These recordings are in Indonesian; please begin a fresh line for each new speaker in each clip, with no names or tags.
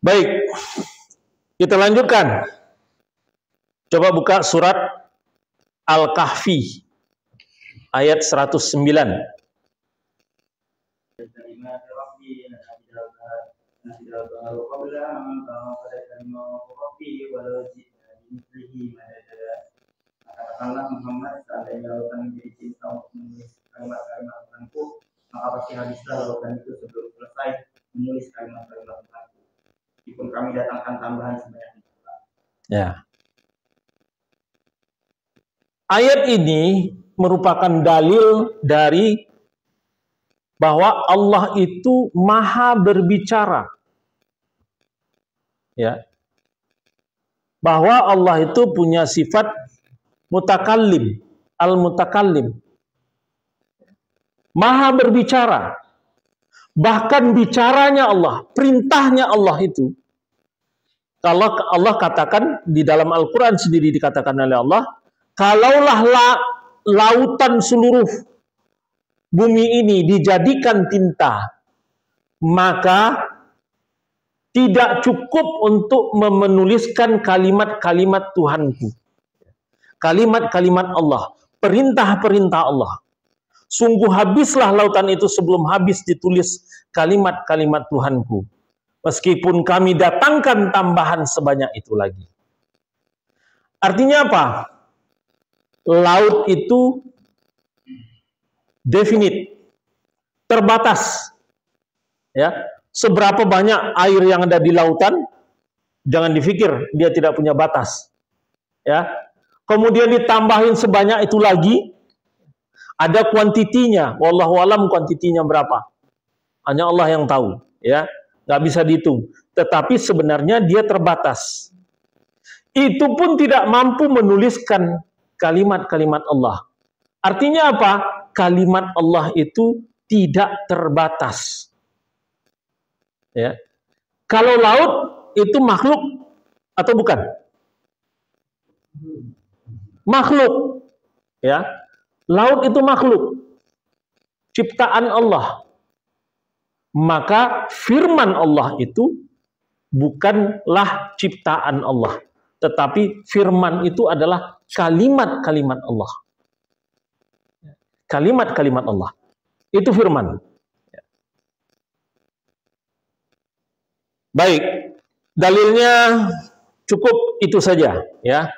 Baik, kita lanjutkan. Coba buka surat Al-Kahfi ayat 109.
Katakanlah Muhammad, seandainya lautan menjadi cinta untuk menulis kalimat-kalimat Tuhanku, maka pasti habislah lautan itu sebelum selesai menulis kalimat-kalimat Tuhanku. Meskipun kami datangkan tambahan sebanyak itu.
Ya. Ayat ini merupakan dalil dari bahwa Allah itu maha berbicara. Ya. Bahwa Allah itu punya sifat mutakallim, al-mutakallim. Maha berbicara. Bahkan bicaranya Allah, perintahnya Allah itu. Kalau Allah katakan di dalam Al-Quran sendiri dikatakan oleh Allah, kalaulah lautan seluruh bumi ini dijadikan tinta, maka tidak cukup untuk menuliskan kalimat-kalimat Tuhanku. Kalimat-kalimat Allah, perintah-perintah Allah. Sungguh habislah lautan itu sebelum habis ditulis kalimat-kalimat Tuhanku. Meskipun kami datangkan tambahan sebanyak itu lagi. Artinya apa? Laut itu definite, terbatas. Ya, seberapa banyak air yang ada di lautan, jangan dipikir dia tidak punya batas. Ya. Kemudian ditambahin sebanyak itu lagi, ada kuantitinya. Wallahu alam kuantitinya berapa? Hanya Allah yang tahu. Ya, nggak bisa dihitung. Tetapi sebenarnya dia terbatas. Itu pun tidak mampu menuliskan kalimat-kalimat Allah. Artinya apa? Kalimat Allah itu tidak terbatas. Ya. Kalau laut itu makhluk atau bukan? Makhluk. Ya. Laut itu makhluk. Ciptaan Allah. Maka firman Allah itu bukanlah ciptaan Allah. Tetapi firman itu adalah kalimat-kalimat Allah. Kalimat-kalimat Allah. Itu firman. Baik, dalilnya cukup itu saja, ya.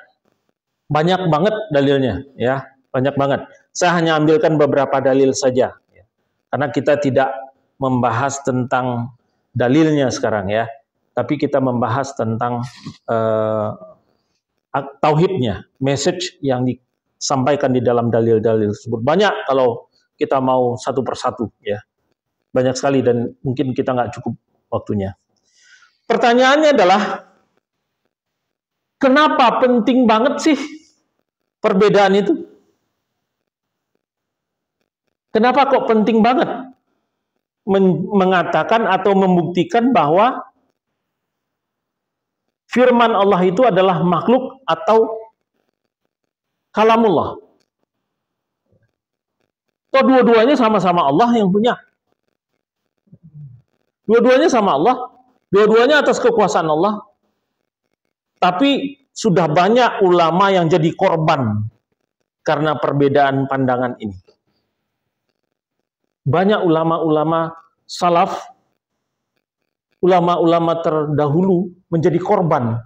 Banyak banget dalilnya, ya, banyak banget. Saya hanya ambilkan beberapa dalil saja, ya. Karena kita tidak membahas tentang dalilnya sekarang, ya. Tapi kita membahas tentang tauhidnya, message yang disampaikan di dalam dalil-dalil tersebut. Banyak kalau kita mau satu persatu, ya. Banyak sekali dan mungkin kita nggak cukup waktunya. Pertanyaannya adalah, kenapa penting banget sih perbedaan itu? Kenapa kok penting banget mengatakan atau membuktikan bahwa firman Allah itu adalah makhluk atau kalamullah? Kok dua-duanya sama-sama Allah yang punya? Dua-duanya sama Allah. Dua-duanya atas kekuasaan Allah. Tapi sudah banyak ulama yang jadi korban karena perbedaan pandangan ini. Banyak ulama-ulama salaf, ulama-ulama terdahulu menjadi korban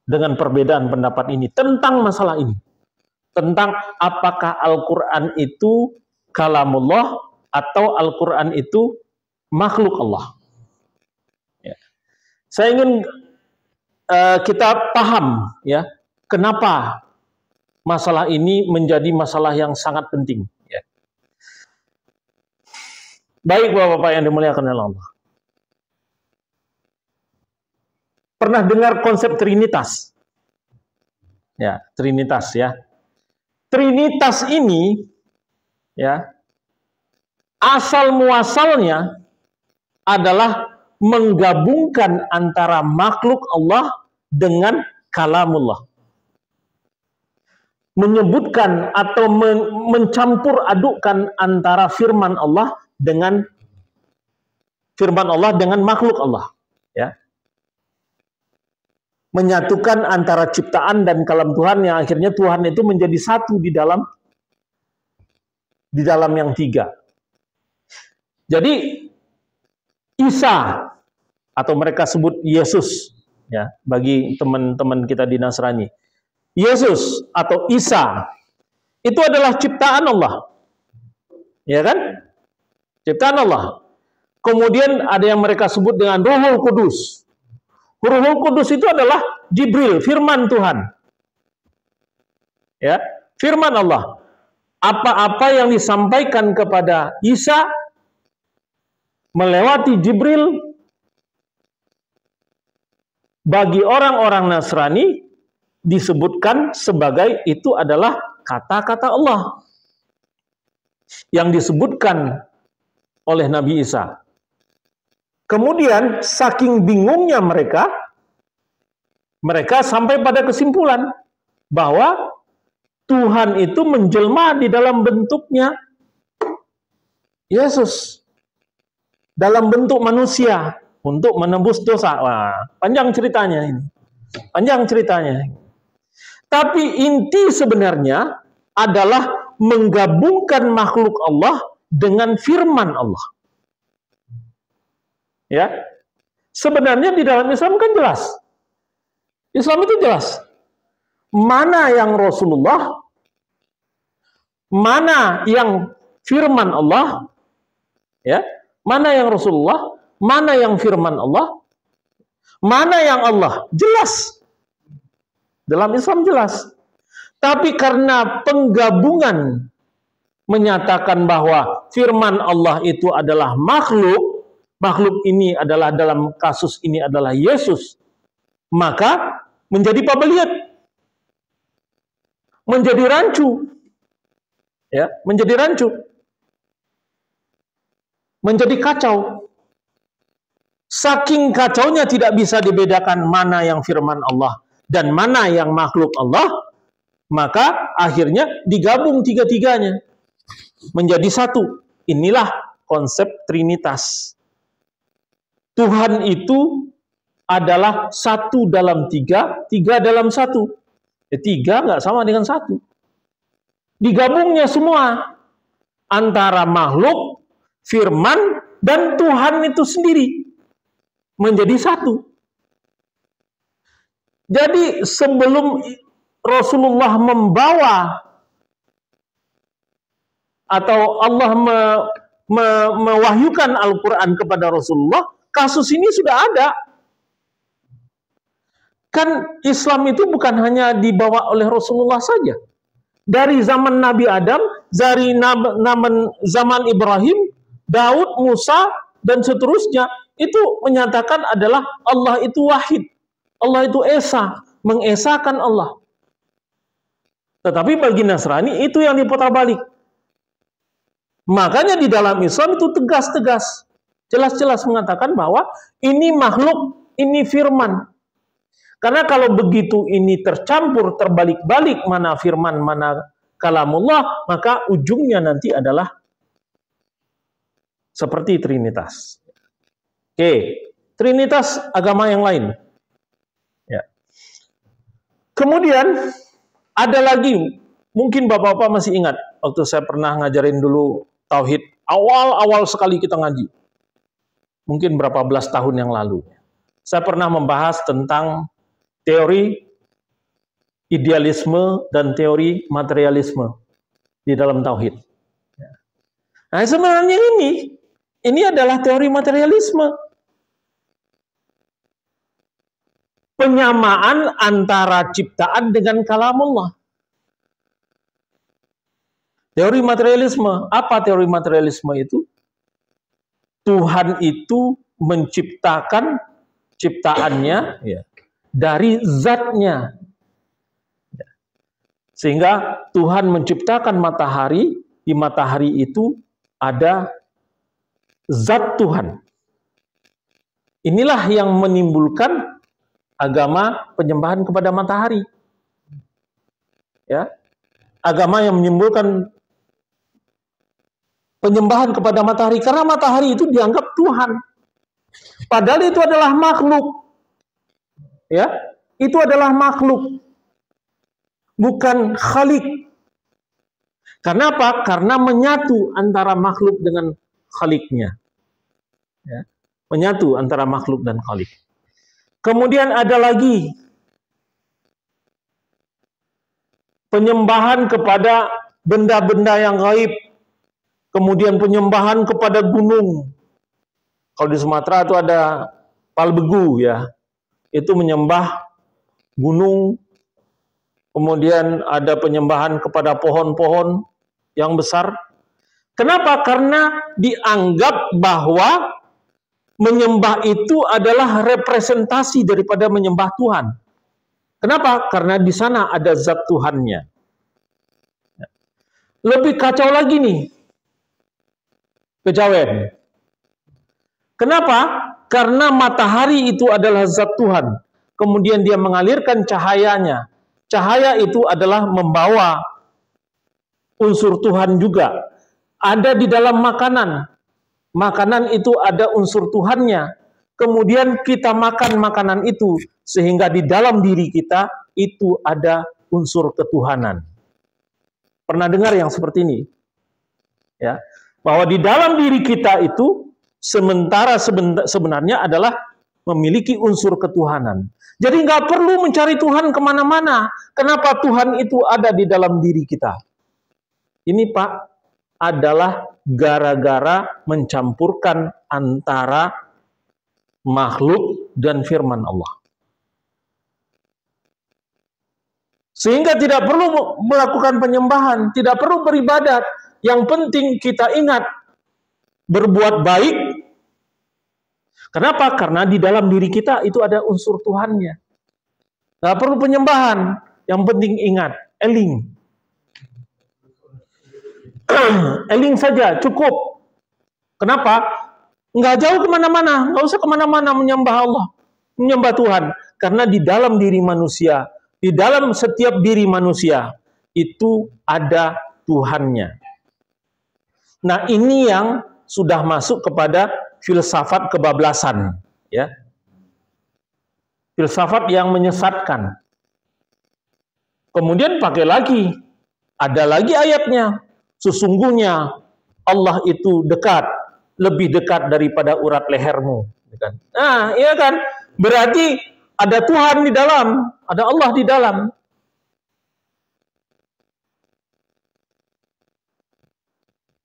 dengan perbedaan pendapat ini tentang masalah ini. Tentang apakah Al-Quran itu kalamullah atau Al-Quran itu makhluk Allah. Saya ingin kita paham, ya, kenapa masalah ini menjadi masalah yang sangat penting. Ya. Baik, Bapak-Bapak yang dimuliakan oleh Allah. Pernah dengar konsep Trinitas? Ya, Trinitas, ya. Trinitas ini, ya, asal muasalnya adalah menggabungkan antara makhluk Allah dengan kalamullah. Menyebutkan atau mencampur adukkan antara firman Allah dengan makhluk Allah, ya. menyatukan antara ciptaan dan kalam Tuhan, yang akhirnya Tuhan itu menjadi satu di dalam yang tiga. Jadi Isa, atau mereka sebut Yesus, ya, bagi teman-teman kita di Nasrani, Yesus atau Isa itu adalah ciptaan Allah, ya kan? Ciptaan Allah. Kemudian ada yang mereka sebut dengan Ruhul Kudus. Ruhul Kudus itu adalah Jibril, firman Tuhan, ya, firman Allah. Apa-apa yang disampaikan kepada Isa melewati Jibril, bagi orang-orang Nasrani disebutkan sebagai itu adalah kata-kata Allah yang disebutkan oleh Nabi Isa. Kemudian saking bingungnya mereka sampai pada kesimpulan bahwa Tuhan itu menjelma di dalam bentuknya Yesus, dalam bentuk manusia untuk menebus dosa. Wah, panjang ceritanya ini. Panjang ceritanya. Tapi inti sebenarnya adalah menggabungkan makhluk Allah dengan firman Allah. Ya. Sebenarnya di dalam Islam kan jelas. Islam itu jelas. Mana yang Rasulullah, mana yang firman Allah, ya. Mana yang Rasulullah, mana yang firman Allah, mana yang Allah, jelas. Dalam Islam jelas. Tapi karena penggabungan menyatakan bahwa firman Allah itu adalah makhluk, makhluk ini adalah dalam kasus ini adalah Yesus, maka menjadi pabeliat, menjadi rancu, ya, menjadi rancu, menjadi kacau. Saking kacaunya tidak bisa dibedakan mana yang firman Allah dan mana yang makhluk Allah, maka akhirnya digabung tiga-tiganya menjadi satu. Inilah konsep Trinitas. Tuhan itu adalah satu dalam tiga, tiga dalam satu. Tiga nggak sama dengan satu. Digabungnya semua antara makhluk, firman, dan Tuhan itu sendiri menjadi satu. Jadi sebelum Rasulullah membawa atau Allah mewahyukan Al-Quran kepada Rasulullah, kasus ini sudah ada. Kan Islam itu bukan hanya dibawa oleh Rasulullah saja. Dari zaman Nabi Adam, dari zaman Ibrahim, Daud, Musa, dan seterusnya, itu menyatakan adalah Allah itu wahid. Allah itu esa, mengesakan Allah. Tetapi bagi Nasrani itu yang diputar balik. Makanya di dalam Islam itu tegas-tegas, jelas-jelas mengatakan bahwa ini makhluk, ini firman. Karena kalau begitu ini tercampur, terbalik-balik mana firman, mana kalamullah, maka ujungnya nanti adalah seperti Trinitas. Oke, Trinitas agama yang lain. Ya. Kemudian ada lagi, mungkin bapak-bapak masih ingat, waktu saya pernah ngajarin dulu Tauhid, awal-awal sekali kita ngaji. Mungkin berapa belas tahun yang lalu. Saya pernah membahas tentang teori idealisme dan teori materialisme di dalam Tauhid. Nah sebenarnya ini adalah teori materialisme. Penyamaan antara ciptaan dengan kalamullah. Teori materialisme, apa teori materialisme itu? Tuhan itu menciptakan ciptaannya ya, dari zatnya. Sehingga Tuhan menciptakan matahari, di matahari itu ada zat Tuhan. Inilah yang menimbulkan agama penyembahan kepada matahari. Ya. Agama yang menimbulkan penyembahan kepada matahari, karena matahari itu dianggap Tuhan. Padahal itu adalah makhluk. Ya. itu adalah makhluk, bukan khalik. Karena apa? Karena menyatu antara makhluk dengan khaliknya. Ya. Menyatu antara makhluk dan khalik. Kemudian ada lagi penyembahan kepada benda-benda yang gaib. Kemudian penyembahan kepada gunung. Kalau di Sumatera itu ada Palbegu ya. Itu menyembah gunung. Kemudian ada penyembahan kepada pohon-pohon yang besar. Kenapa? Karena dianggap bahwa menyembah itu adalah representasi daripada menyembah Tuhan. Kenapa? Karena di sana ada zat Tuhannya. Lebih kacau lagi nih. Kejawen. Kenapa? Karena matahari itu adalah zat Tuhan. Kemudian dia mengalirkan cahayanya. Cahaya itu adalah membawa unsur Tuhan juga. Ada di dalam makanan. Makanan itu ada unsur Tuhannya. Kemudian kita makan makanan itu. Sehingga di dalam diri kita itu ada unsur ketuhanan. Pernah dengar yang seperti ini? Ya. Bahwa di dalam diri kita itu sebenarnya adalah memiliki unsur ketuhanan. Jadi nggak perlu mencari Tuhan kemana-mana. Kenapa Tuhan itu ada di dalam diri kita? Ini Pak, adalah gara-gara mencampurkan antara makhluk dan firman Allah. Sehingga tidak perlu melakukan penyembahan, tidak perlu beribadat. Yang penting kita ingat, berbuat baik. Kenapa? Karena di dalam diri kita itu ada unsur Tuhannya. Nggak perlu penyembahan. Yang penting ingat, eling. Eling saja, cukup. Kenapa? Nggak jauh kemana-mana. Nggak usah kemana-mana menyembah Allah. Menyembah Tuhan. Karena di dalam diri manusia, di dalam setiap diri manusia, itu ada Tuhannya. Nah, ini yang sudah masuk kepada filsafat kebablasan, ya. Filsafat yang menyesatkan. Kemudian pakai lagi, ada lagi ayatnya. Sesungguhnya Allah itu dekat, lebih dekat daripada urat lehermu. Nah, iya kan? Berarti ada Tuhan di dalam, ada Allah di dalam.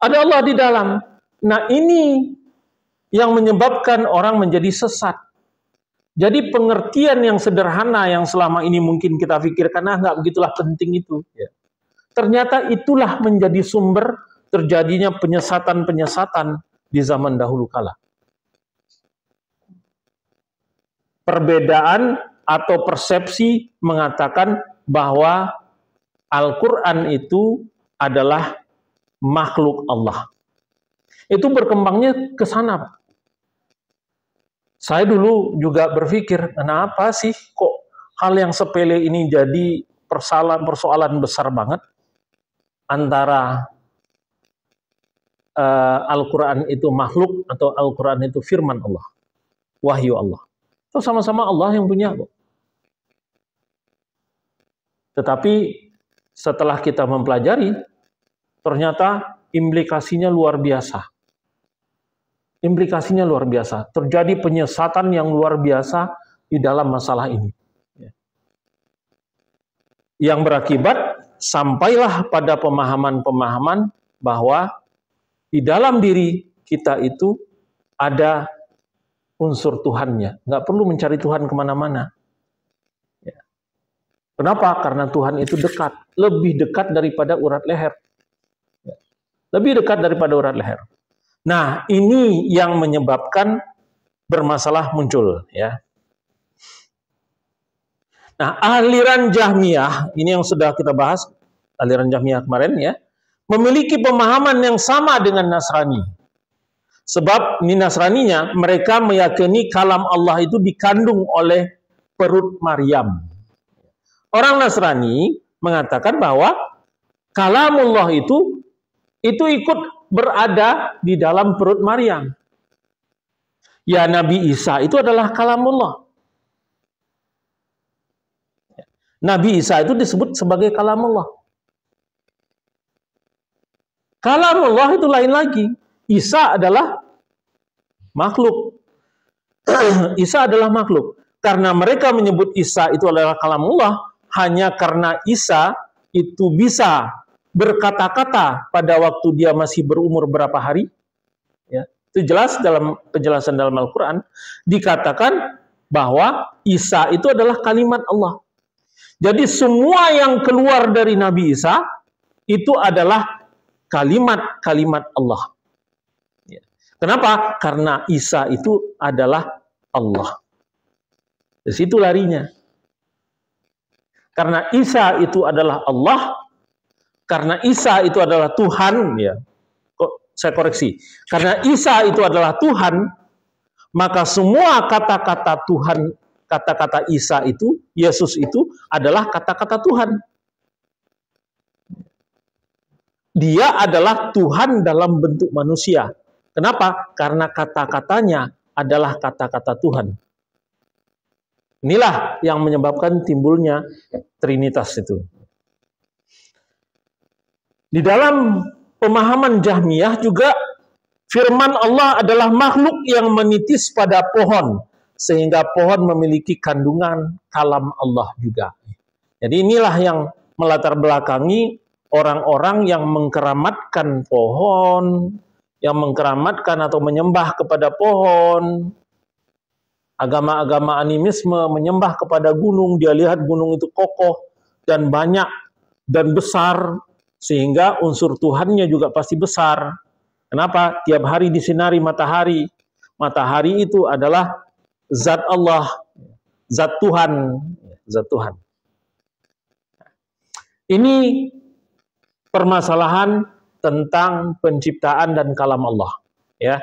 Ada Allah di dalam. Nah, ini yang menyebabkan orang menjadi sesat. Jadi pengertian yang sederhana yang selama ini mungkin kita pikirkan, nggak begitulah penting itu. Ya. Ternyata itulah menjadi sumber terjadinya penyesatan-penyesatan di zaman dahulu kala. Perbedaan atau persepsi mengatakan bahwa Al-Quran itu adalah makhluk Allah. Itu berkembangnya ke sana, Pak. Saya dulu juga berpikir, kenapa sih kok hal yang sepele ini jadi persoalan besar banget antara Al-Quran itu makhluk atau Al-Quran itu firman Allah, wahyu Allah. Itu sama-sama Allah yang punya. Tetapi setelah kita mempelajari, ternyata implikasinya luar biasa. Implikasinya luar biasa. Terjadi penyesatan yang luar biasa di dalam masalah ini. Yang berakibat sampailah pada pemahaman-pemahaman bahwa di dalam diri kita itu ada unsur Tuhannya. Nggak perlu mencari Tuhan kemana-mana. Kenapa? Karena Tuhan itu dekat. Lebih dekat daripada urat leher. Lebih dekat daripada urat leher. Nah, ini yang menyebabkan bermasalah muncul, ya. Nah, aliran Jahmiyah, ini yang sudah kita bahas, aliran Jahmiyah kemarin, ya, memiliki pemahaman yang sama dengan Nasrani. Sebab ini Nasraninya, mereka meyakini kalam Allah itu dikandung oleh perut Maryam. Orang Nasrani mengatakan bahwa kalamullah itu ikut berada di dalam perut Maryam. Ya, Nabi Isa itu adalah kalamullah. Nabi Isa itu disebut sebagai kalamullah. Kalamullah itu lain lagi. Isa adalah makhluk. Isa adalah makhluk. Karena mereka menyebut Isa itu adalah kalamullah hanya karena Isa itu bisa berkata-kata pada waktu dia masih berumur berapa hari. Ya, itu jelas dalam penjelasan dalam Al-Quran. Dikatakan bahwa Isa itu adalah kalimat Allah. Jadi semua yang keluar dari Nabi Isa itu adalah kalimat-kalimat Allah. Kenapa? Karena Isa itu adalah Allah. Di situ larinya. Karena Isa itu adalah Allah, karena Isa itu adalah Tuhan, ya. Kok saya koreksi. Karena Isa itu adalah Tuhan, maka semua kata-kata Tuhan, kata-kata Isa itu, Yesus itu adalah kata-kata Tuhan. Dia adalah Tuhan dalam bentuk manusia. Kenapa? Karena kata-katanya adalah kata-kata Tuhan. Inilah yang menyebabkan timbulnya Trinitas itu. Di dalam pemahaman Jahmiyah juga firman Allah adalah makhluk yang menitis pada pohon, sehingga pohon memiliki kandungan kalam Allah juga. Jadi inilah yang melatar belakangi orang-orang yang mengkeramatkan pohon, yang mengkeramatkan atau menyembah kepada pohon. Agama-agama animisme menyembah kepada gunung, dia lihat gunung itu kokoh dan banyak dan besar, sehingga unsur Tuhannya juga pasti besar. Kenapa? Tiap hari disinari matahari. Matahari itu adalah zat Allah, zat Tuhan, zat Tuhan. Ini permasalahan tentang penciptaan dan kalam Allah, ya.